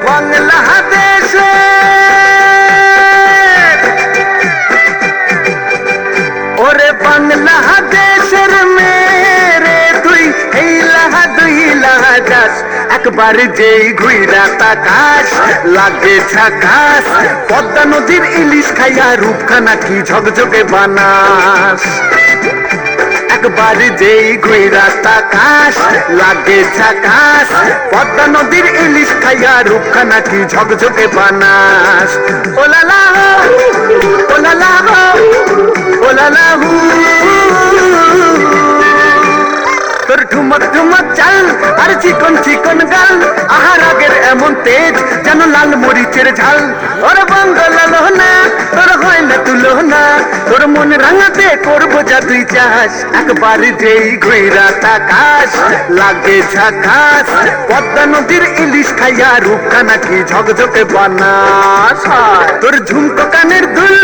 বাংলাদেশে ওরে বাংলাদেশের মেরে তুই এই লাহা দুই লাহা যাস একবার যেই ঘুইরা তাকাস লাগে ঝাকাস পদ্মা নদীর ইলিশ খাইয়া রূপখানা কি ঝকঝকে বানাস একবার যেই ঘুইরা তাকাস লাগে ঝাকাস পদ্মা নদীর ইলিশ খাইয়া রূপখানা কি ঝকঝকে বানাস ওলালা ওলালা ওলালা তোর ঠুমক ঠুমক চাল আর চিকন চিকন গাল আহার আগের এমন তেজ যেন লাল মরিচের ঝাল ওর বঙ্গলালো না তোর হয় না তুলো না তোর মন রাঙাতে করবো যা তুই চাস একবার যেই ঘুইরা তাকাস লাগে ঝাকাস পদ্মা নদীর ইলিশ খাইয়া রূপখানা কি ঝকঝকে বানাস তোর ঝুমকো কানের দুল